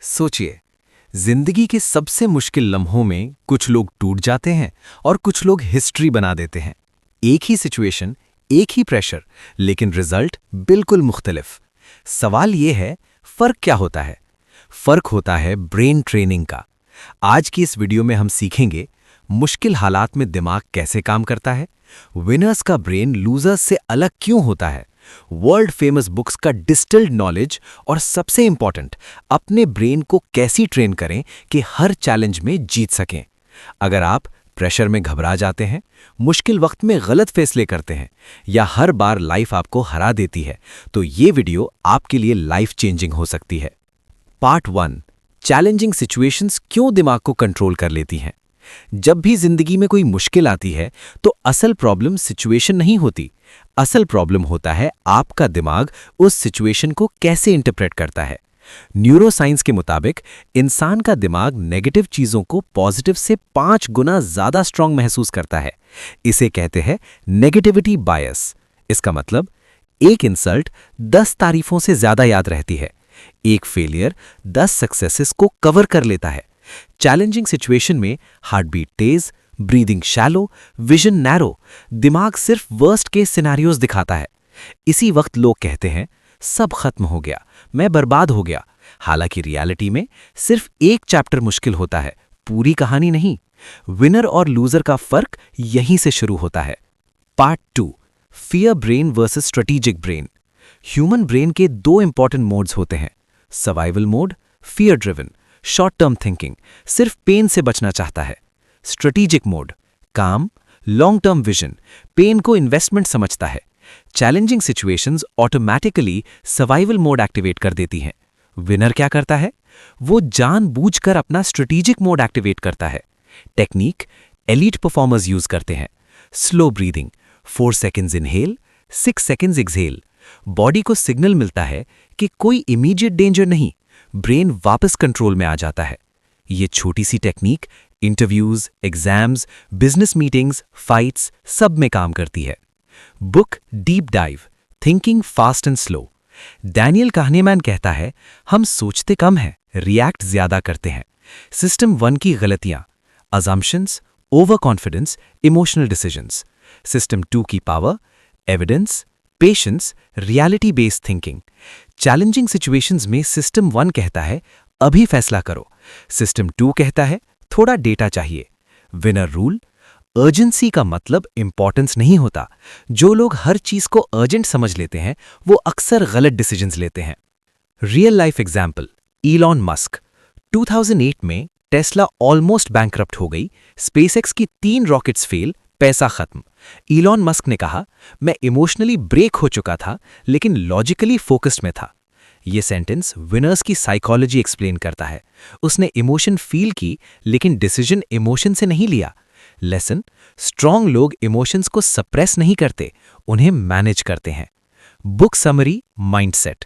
सोचिए, जिंदगी के सबसे मुश्किल लम्हों में कुछ लोग टूट जाते हैं और कुछ लोग हिस्ट्री बना देते हैं। एक ही सिचुएशन, एक ही प्रेशर, लेकिन रिजल्ट बिल्कुल मुख्तलिफ। सवाल यह है, फर्क क्या होता है? फर्क होता है ब्रेन ट्रेनिंग का। आज की इस वीडियो में हम सीखेंगे मुश्किल हालात में दिमाग कैसे काम करता है, विनर्स का ब्रेन लूजर्स से अलग क्यों होता है, वर्ल्ड फेमस बुक्स का डिस्टिल्ड नॉलेज और सबसे इंपॉर्टेंट, अपने ब्रेन को कैसी ट्रेन करें कि हर चैलेंज में जीत सकें। अगर आप प्रेशर में घबरा जाते हैं, मुश्किल वक्त में गलत फैसले करते हैं या हर बार लाइफ आपको हरा देती है, तो ये वीडियो आपके लिए लाइफ चेंजिंग हो सकती है। पार्ट 1, चैलेंजिंग सिचुएशंस क्यों दिमाग को कंट्रोल कर लेती हैं। जब भी जिंदगी में कोई मुश्किल आती है तो असल प्रॉब्लम सिचुएशन नहीं होती, असल प्रॉब्लम होता है आपका दिमाग उस सिचुएशन को कैसे इंटरप्रेट करता है। न्यूरोसाइंस के मुताबिक इंसान का दिमाग नेगेटिव चीजों को पॉजिटिव से 5 गुना ज्यादा स्ट्रांग महसूस करता है। इसे कहते हैं नेगेटिविटी बायस। इसका मतलब एक इंसल्ट 10 तारीफों से ज्यादा याद रहती है, एक फेलियर 10 सक्सेसेस को कवर कर लेता है। चैलेंजिंग सिचुएशन में हार्ट बीट तेज, ब्रीदिंग शैलो, विजन नैरो, दिमाग सिर्फ वर्स्ट केस सिनेरियोज दिखाता है। इसी वक्त लोग कहते हैं सब खत्म हो गया, मैं बर्बाद हो गया। हालांकि रियलिटी में सिर्फ एक चैप्टर मुश्किल होता है, पूरी कहानी नहीं। विनर और लूजर का फर्क यहीं से शुरू होता है। Part 2, fear brain versus strategic brain. Human brain के 2 इंपॉर्टेंट मोड्स होते हैं, survival mode, fear driven, short term thinking, सिर्फ पेन से बचना चाहता है। स्ट्रेटेजिक मोड, काम, लॉन्ग टर्म विजन, पेन को इन्वेस्टमेंट समझता है। Challenging situations automatically survival mode activate कर देती हैं। विनर क्या करता है? वो जानबूझकर अपना स्ट्रेटेजिक मोड एक्टिवेट करता है। टेक्निक एलीट परफॉर्मर्स यूज करते हैं। Slow breathing, 4 seconds inhale, 6 seconds exhale. Body को सिग्नल मिलता है कि कोई इमीडिएट डेंजर नहीं, ब्रेन वापस कंट्रोल में आ जाता है। ये छोटी सी technique interviews, exams, business meetings, fights सब में काम करती है। Book deep dive, thinking fast and slow. Daniel Kahneman कहता है, हम सोचते कम हैं, रिएक्ट ज्यादा करते हैं। सिस्टम 1 की गलतियां, assumptions, over confidence, emotional decisions. System 2 की power, evidence, patience, reality based thinking. Challenging situations में सिस्टम 1 कहता है अभी फैसला करो, सिस्टम 2 कहता है थोड़ा डेटा चाहिए। विनर रूल, अर्जेंसी का मतलब इंपॉर्टेंस नहीं होता। जो लोग हर चीज को अर्जेंट समझ लेते हैं वो अक्सर गलत डिसीजंस लेते हैं। Real life example, Elon Musk. 2008 में टेस्ला ऑलमोस्ट बैंकरप्ट हो गई, स्पेसएक्स की 3 रॉकेट्स फेल, पैसा खत्म। इलॉन मस्क ने कहा, मैं इमोशनली ब्रेक हो चुका था लेकिन लॉजिकली फोकस्ड में था। यह सेंटेंस विनर्स की साइकोलॉजी एक्सप्लेन करता है। उसने इमोशन फील की लेकिन डिसीजन इमोशन से नहीं लिया। लेसन, स्ट्रांग लोग इमोशंस को सप्रेस नहीं करते, उन्हें मैनेज करते हैं। Book summary, mindset.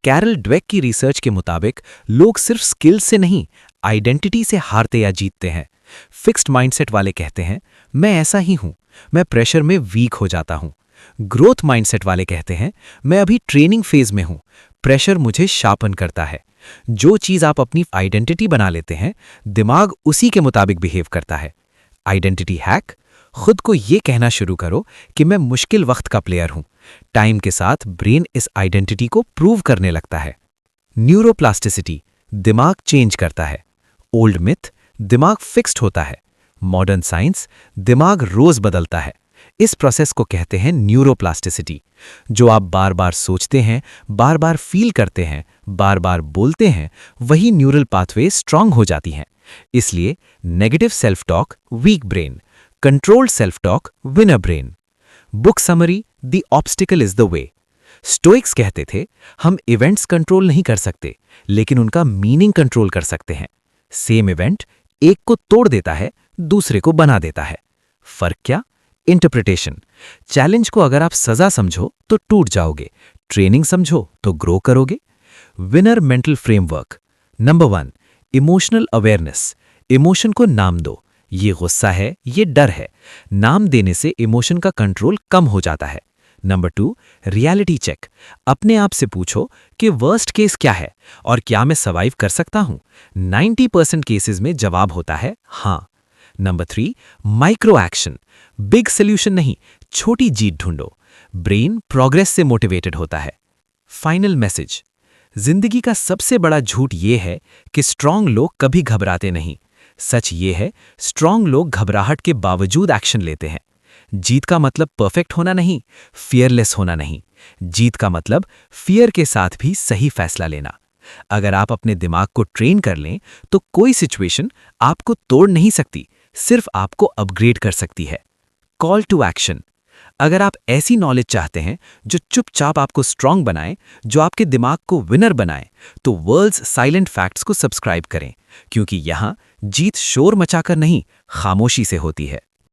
Carol Dweck की रिसर्च के मुताबिक लोग सिर्फ स्किल से नहीं, आइडेंटिटी से हारते या जीतते हैं। फिक्स्ड माइंडसेट वाले कहते हैं मैं ऐसा ही हूं, मैं प्रेशर में वीक हो जाता हूं। ग्रोथ माइंडसेट वाले कहते हैं मैं अभी ट्रेनिंग फेज में हूं, प्रेशर मुझे शार्पन करता है। जो चीज आप अपनी आइडेंटिटी बना लेते हैं, दिमाग उसी के मुताबिक बिहेव करता है। आइडेंटिटी हैक, खुद को यह कहना शुरू करो कि मैं मुश्किल वक्त का प्लेयर हूं। टाइम के साथ ब्रेन इस आइडेंटिटी को प्रूव करने लगता है। न्यूरोप्लास्टिसिटी, दिमाग चेंज करता है। ओल्ड मिथ, दिमाग फिक्स्ड होता है। मॉडर्न साइंस, दिमाग रोज बदलता है। इस प्रोसेस को कहते हैं न्यूरोप्लास्टिसिटी। जो आप बार बार सोचते हैं, बार बार फील करते हैं, बार बार बोलते हैं, वही न्यूरल पाथवे स्ट्रांग हो जाती हैं। इसलिए negative self talk weak brain, controlled self talk winner brain. Book summary, the obstacle is the way. Stoics कहते थे हम इवेंट्स कंट्रोल नहीं कर सकते लेकिन उनका मीनिंग कंट्रोल कर सकते हैं। सेम इवेंट एक को तोड़ देता है, दूसरे को बना देता है। फर्क क्या? इंटरप्रिटेशन। चैलेंज को अगर आप सजा समझो तो टूट जाओगे, ट्रेनिंग समझो तो ग्रो करोगे। Winner mental framework. Number 1, emotional awareness. Emotion को नाम दो, ये गुस्सा है, ये डर है। नाम देने से इमोशन का कंट्रोल कम हो जाता है। Number 2, reality check. अपने आप से पूछो कि वर्स्ट केस क्या है और क्या मैं सर्वाइव कर सकता हूं। 90% केसेस में जवाब होता है हाँ। Number 3, micro action. Big solution नहीं, छोटी जीत ढूंढो। ब्रेन प्रोग्रेस से मोटिवेटेड होता है। फाइनल मैसेज, जिंदगी का सबसे बड़ा झूठ ये है कि स्ट्रांग लोग कभी घबराते नहीं। सच ये है, स्ट्रांग लोग घबराहट के बावजूद एक्शन लेते हैं। जीत का मतलब परफेक्ट होना नहीं, फियरलेस होना नहीं। जीत का मतलब फियर के साथ भी सही फैसला लेना। अगर आप अपने दिमाग को ट्रेन कर लें तो कोई सिचुएशन आपको तोड़ नहीं सकती, सिर्फ आपको अपग्रेड कर सकती है। Call to action. अगर आप ऐसी नॉलेज चाहते हैं जो चुपचाप आपको स्ट्रांग बनाए, जो आपके दिमाग को विनर बनाए, तो वर्ल्ड्स साइलेंट फैक्ट्स को सब्सक्राइब करें, क्योंकि यहां जीत शोर मचाकर नहीं, खामोशी से होती है।